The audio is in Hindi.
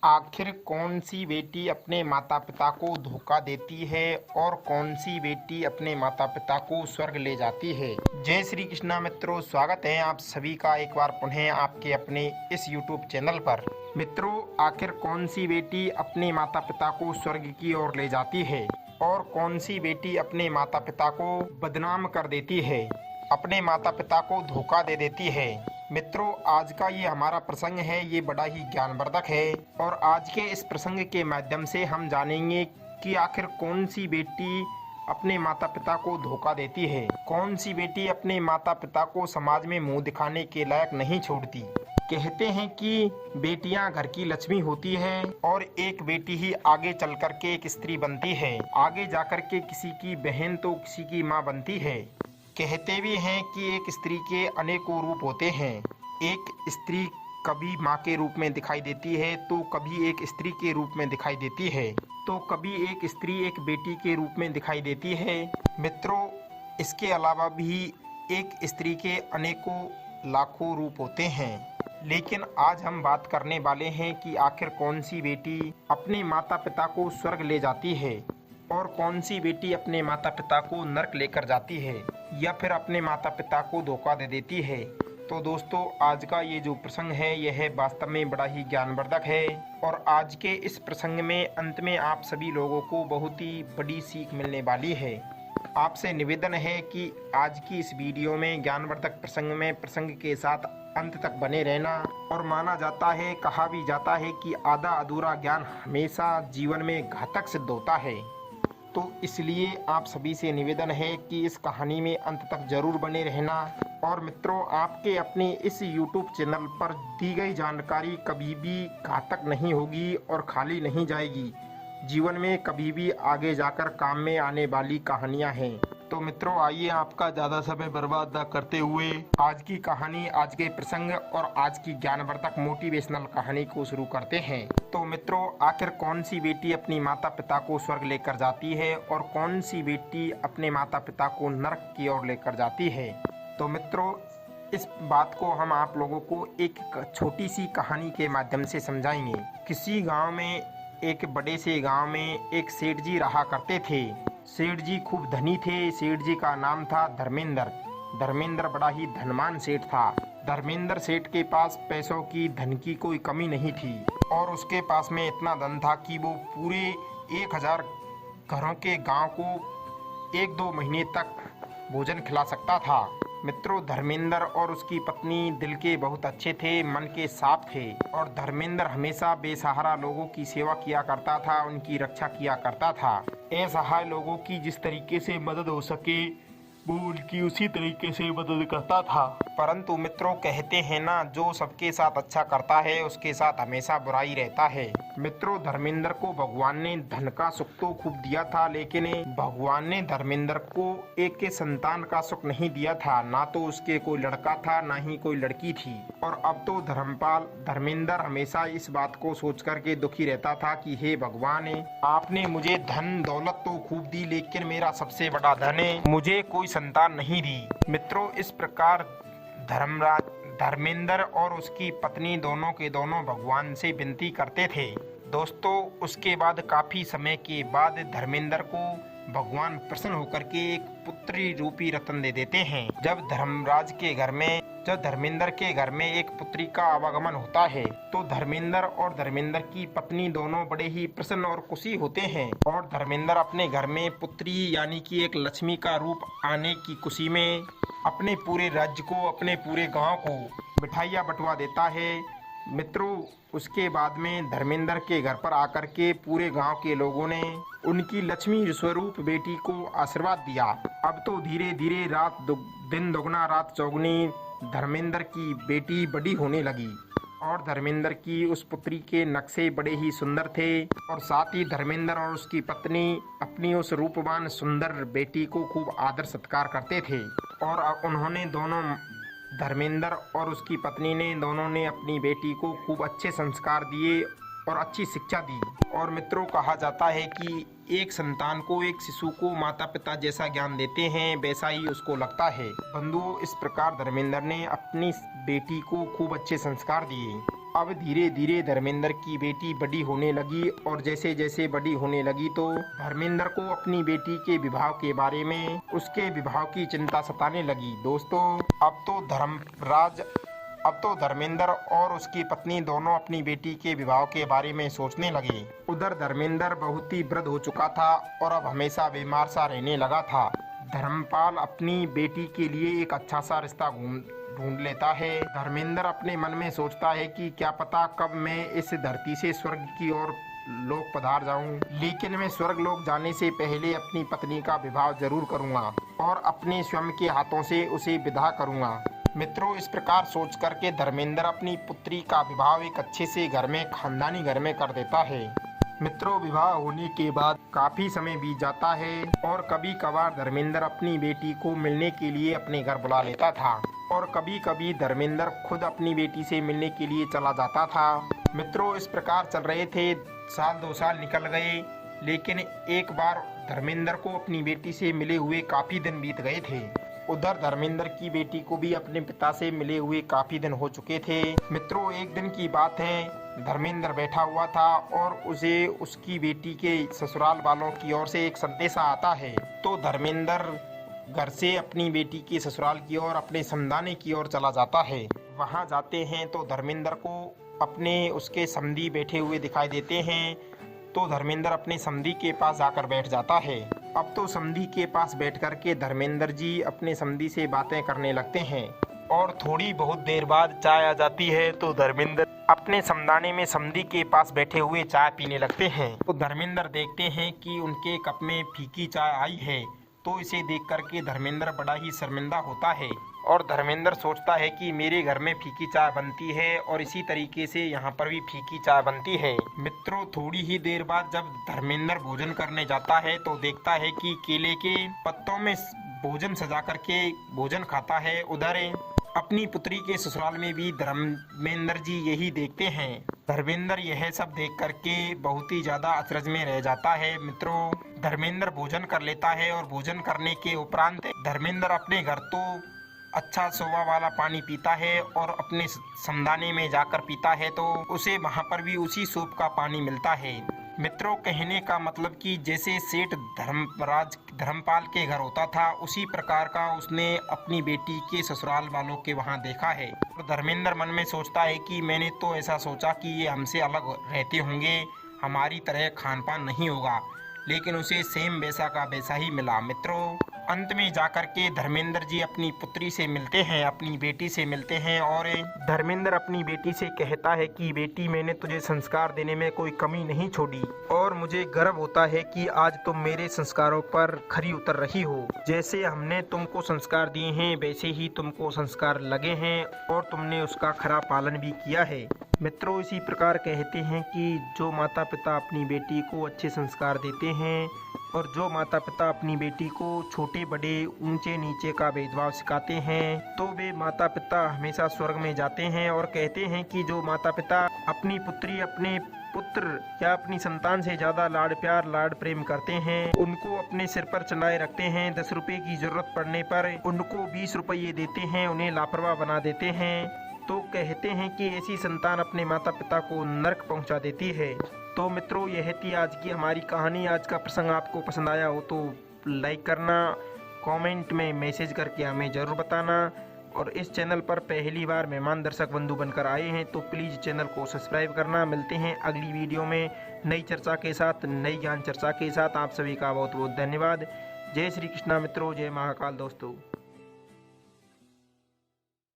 आखिर कौन सी बेटी अपने माता पिता को धोखा देती है और कौन सी बेटी अपने माता पिता को स्वर्ग ले जाती है। जय श्री कृष्णा मित्रों, स्वागत है आप सभी का एक बार पुनः आपके अपने इस YouTube चैनल पर। मित्रों, आखिर कौन सी बेटी अपने माता पिता को स्वर्ग की ओर ले जाती है और कौन सी बेटी अपने माता पिता को बदनाम कर देती है, अपने माता पिता को धोखा दे देती है। मित्रों, आज का ये हमारा प्रसंग है, ये बड़ा ही ज्ञानवर्धक है और आज के इस प्रसंग के माध्यम से हम जानेंगे कि आखिर कौन सी बेटी अपने माता पिता को धोखा देती है, कौन सी बेटी अपने माता पिता को समाज में मुंह दिखाने के लायक नहीं छोड़ती। कहते हैं कि बेटियां घर की लक्ष्मी होती है और एक बेटी ही आगे चल कर के एक स्त्री बनती है, आगे जाकर के किसी की बहन तो किसी की माँ बनती है। कहते भी हैं कि एक स्त्री के अनेकों रूप होते हैं। एक स्त्री कभी माँ के रूप में दिखाई देती है तो कभी एक स्त्री के रूप में दिखाई देती है तो कभी एक स्त्री एक बेटी के रूप में दिखाई देती है। मित्रों, इसके अलावा भी एक स्त्री के अनेकों लाखों रूप होते हैं, लेकिन आज हम बात करने वाले हैं कि आखिर कौन सी बेटी अपने माता पिता को स्वर्ग ले जाती है और कौन सी बेटी अपने माता पिता को नर्क लेकर जाती है या फिर अपने माता पिता को धोखा दे देती है। तो दोस्तों, आज का ये जो प्रसंग है यह वास्तव में बड़ा ही ज्ञानवर्धक है और आज के इस प्रसंग में अंत में आप सभी लोगों को बहुत ही बड़ी सीख मिलने वाली है। आपसे निवेदन है कि आज की इस वीडियो में ज्ञानवर्धक प्रसंग के साथ अंत तक बने रहना। और माना जाता है, कहा भी जाता है कि आधा अधूरा ज्ञान हमेशा जीवन में घातक सिद्ध होता है। तो इसलिए आप सभी से निवेदन है कि इस कहानी में अंत तक जरूर बने रहना। और मित्रों, आपके अपने इस YouTube चैनल पर दी गई जानकारी कभी भी घातक नहीं होगी और खाली नहीं जाएगी। जीवन में कभी भी आगे जाकर काम में आने वाली कहानियां हैं। तो मित्रों, आइए आपका ज़्यादा समय बर्बाद न करते हुए आज की कहानी, आज के प्रसंग और आज की ज्ञानवर्धक मोटिवेशनल कहानी को शुरू करते हैं। तो मित्रों, आखिर कौन सी बेटी अपनी माता पिता को स्वर्ग लेकर जाती है और कौन सी बेटी अपने माता पिता को नरक की ओर लेकर जाती है। तो मित्रों, इस बात को हम आप लोगों को एक छोटी सी कहानी के माध्यम से समझाएंगे। किसी गाँव में, एक बड़े से गाँव में एक सेठ जी रहा करते थे। सेठ जी खूब धनी थे। सेठ जी का नाम था धर्मेंद्र। धर्मेंद्र बड़ा ही धनवान सेठ था। धर्मेंद्र सेठ के पास पैसों की, धन की कोई कमी नहीं थी और उसके पास में इतना धन था कि वो पूरे 1000 घरों के गांव को 1-2 महीने तक भोजन खिला सकता था। मित्रों, धर्मेंद्र और उसकी पत्नी दिल के बहुत अच्छे थे, मन के साफ थे और धर्मेंद्र हमेशा बेसहारा लोगों की सेवा किया करता था, उनकी रक्षा किया करता था। असहाय लोगों की जिस तरीके से मदद हो सके वो उनकी उसी तरीके से मदद करता था। परंतु मित्रों, कहते हैं ना, जो सबके साथ अच्छा करता है उसके साथ हमेशा बुराई रहता है। मित्रों, धर्मेंद्र को भगवान ने धन का सुख तो खूब दिया था, लेकिन भगवान ने धर्मेंद्र को एक के संतान का सुख नहीं दिया था। ना तो उसके कोई लड़का था, ना ही कोई लड़की थी। और अब तो धर्मेंद्र हमेशा इस बात को सोच करके दुखी रहता था कि हे भगवान, आपने मुझे धन दौलत तो खूब दी, लेकिन मेरा सबसे बड़ा धन है, मुझे कोई संतान नहीं दी। मित्रों, इस प्रकार धर्मेंद्र और उसकी पत्नी दोनों के दोनों भगवान से विनती करते थे। दोस्तों, उसके बाद काफी समय के बाद धर्मेंद्र को भगवान प्रसन्न होकर के एक पुत्री रूपी रत्न दे देते हैं। जब धर्मेंद्र के घर में एक पुत्री का आवागमन होता है तो धर्मेंद्र और धर्मेंद्र की पत्नी दोनों बड़े ही प्रसन्न और खुशी होते हैं और धर्मेंद्र अपने घर में पुत्री यानी कि एक लक्ष्मी का रूप आने की खुशी में अपने पूरे राज्य को, अपने पूरे गांव को मिठाइयाँ बंटवा देता है। मित्रों, उसके बाद में धर्मेंद्र के घर पर आकर के पूरे गांव के लोगों ने उनकी लक्ष्मी स्वरूप बेटी को आशीर्वाद दिया। अब तो धीरे धीरे दिन दोगुना रात चौगुनी धर्मेंद्र की बेटी बड़ी होने लगी और धर्मेंद्र की उस पुत्री के नक्शे बड़े ही सुंदर थे और साथ ही धर्मेंद्र और उसकी पत्नी अपनी उस रूपवान सुंदर बेटी को खूब आदर सत्कार करते थे। और उन्होंने दोनों, धर्मेंद्र और उसकी पत्नी ने दोनों ने अपनी बेटी को खूब अच्छे संस्कार दिए और अच्छी शिक्षा दी। और मित्रों, कहा जाता है कि एक संतान को, एक शिशु को माता पिता जैसा ज्ञान देते हैं वैसा ही उसको लगता है। बंधुओं, इस प्रकार धर्मेंद्र ने अपनी बेटी को खूब अच्छे संस्कार दिए अब धीरे धीरे धर्मेंद्र की बेटी बड़ी होने लगी और जैसे जैसे बड़ी होने लगी तो धर्मेंद्र को अपनी बेटी के विवाह के बारे में उसके विवाह की चिंता सताने लगी। दोस्तों अब तो धर्मेंद्र और उसकी पत्नी दोनों अपनी बेटी के विवाह के बारे में सोचने लगे। उधर धर्मेंद्र बहुत ही वृद्ध हो चुका था और अब हमेशा बीमार सा रहने लगा था। धर्मपाल अपनी बेटी के लिए एक अच्छा सा रिश्ता ढूंढ लेता है। धर्मेंद्र अपने मन में सोचता है कि क्या पता कब मैं इस धरती से स्वर्ग की ओर लोक पधार जाऊं, लेकिन मैं स्वर्ग लोक जाने से पहले अपनी पत्नी का विवाह जरूर करूंगा और अपने स्वयं के हाथों से उसे विदा करूंगा। मित्रों, इस प्रकार सोच करके धर्मेंद्र अपनी पुत्री का विवाह एक अच्छे से घर में, खानदानी घर में कर देता है। मित्रों, विवाह होने के बाद काफी समय बीत जाता है और कभी कभार धर्मेंद्र अपनी बेटी को मिलने के लिए अपने घर बुला लेता था और कभी कभी धर्मेंद्र खुद अपनी बेटी से मिलने के लिए चला जाता था। मित्रों, इस प्रकार चल रहे थे। साल 2 साल निकल गए, लेकिन एक बार धर्मेंद्र को अपनी बेटी से मिले हुए काफी दिन बीत गए थे। उधर धर्मेंद्र की बेटी को भी अपने पिता से मिले हुए काफी दिन हो चुके थे। मित्रों, एक दिन की बात है, धर्मेंद्र बैठा हुआ था और उसे उसकी बेटी के ससुराल वालों की ओर से एक संदेशा आता है। तो धर्मेंद्र घर से अपनी बेटी के ससुराल की ओर, अपने समदाने की ओर चला जाता है। वहां जाते हैं तो धर्मेंद्र को अपने उसके समधी बैठे हुए दिखाई देते हैं। तो धर्मेंद्र अपने समधी के पास जाकर बैठ जाता है। अब तो समधी के पास बैठ कर के धर्मेंद्र जी अपने समधी से बातें करने लगते हैं और थोड़ी बहुत देर बाद चाय आ जाती है। तो धर्मेंद्र अपने समदाने में समधी के पास बैठे हुए चाय पीने लगते हैं। तो धर्मेंद्र देखते हैं कि उनके कप में फीकी चाय आई है। तो इसे देख करके धर्मेंद्र बड़ा ही शर्मिंदा होता है और धर्मेंद्र सोचता है कि मेरे घर में फीकी चाय बनती है और इसी तरीके से यहाँ पर भी फीकी चाय बनती है। मित्रों, थोड़ी ही देर बाद जब धर्मेंद्र भोजन करने जाता है तो देखता है कि केले के पत्तों में भोजन सजा करके भोजन खाता है। उधर अपनी पुत्री के ससुराल में भी धर्मेंद्र जी यही देखते हैं। धर्मेंद्र यह सब देख करके बहुत ही ज्यादा अचरज में रह जाता है। मित्रों, धर्मेंद्र भोजन कर लेता है और भोजन करने के उपरांत धर्मेंद्र अपने घर तो अच्छा सोवा वाला पानी पीता है और अपने समदाने में जाकर पीता है तो उसे वहां पर भी उसी सूप का पानी मिलता है। मित्रों, कहने का मतलब कि जैसे सेठ धर्मपाल के घर होता था उसी प्रकार का उसने अपनी बेटी के ससुराल वालों के वहां देखा है। और धर्मेंद्र मन में सोचता है कि मैंने तो ऐसा सोचा कि ये हमसे अलग रहते होंगे, हमारी तरह खान पान नहीं होगा, लेकिन उसे सेम वैसा का वैसा ही मिला। मित्रों, अंत में जाकर के धर्मेंद्र जी अपनी पुत्री से मिलते हैं, अपनी बेटी से मिलते हैं और धर्मेंद्र अपनी बेटी से कहता है कि बेटी, मैंने तुझे संस्कार देने में कोई कमी नहीं छोड़ी और मुझे गर्व होता है कि आज तुम मेरे संस्कारों पर खरी उतर रही हो। जैसे हमने तुमको संस्कार दिए हैं वैसे ही तुमको संस्कार लगे हैं और तुमने उसका खरा पालन भी किया है। मित्रों, इसी प्रकार कहते हैं कि जो माता पिता अपनी बेटी को अच्छे संस्कार देते हैं और जो माता पिता अपनी बेटी को छोटे बड़े ऊंचे नीचे का भेदभाव सिखाते हैं तो वे माता पिता हमेशा स्वर्ग में जाते हैं। और कहते हैं कि जो माता पिता अपनी पुत्री, अपने पुत्र या अपनी संतान से ज्यादा लाड प्यार लाड प्रेम करते हैं, उनको अपने सिर पर चढ़ाए रखते हैं, 10 रुपए की जरूरत पड़ने पर उनको 20 रुपये देते हैं, उन्हें लापरवाह बना देते हैं, तो कहते हैं कि ऐसी संतान अपने माता पिता को नरक पहुंचा देती है। तो मित्रों, यह थी आज की हमारी कहानी। आज का प्रसंग आपको पसंद आया हो तो लाइक करना, कमेंट में मैसेज करके हमें ज़रूर बताना और इस चैनल पर पहली बार मेहमान दर्शक बंधु बनकर आए हैं तो प्लीज़ चैनल को सब्सक्राइब करना। मिलते हैं अगली वीडियो में नई चर्चा के साथ, नई ज्ञान चर्चा के साथ। आप सभी का बहुत बहुत धन्यवाद। जय श्री कृष्णा मित्रों, जय महाकाल दोस्तों।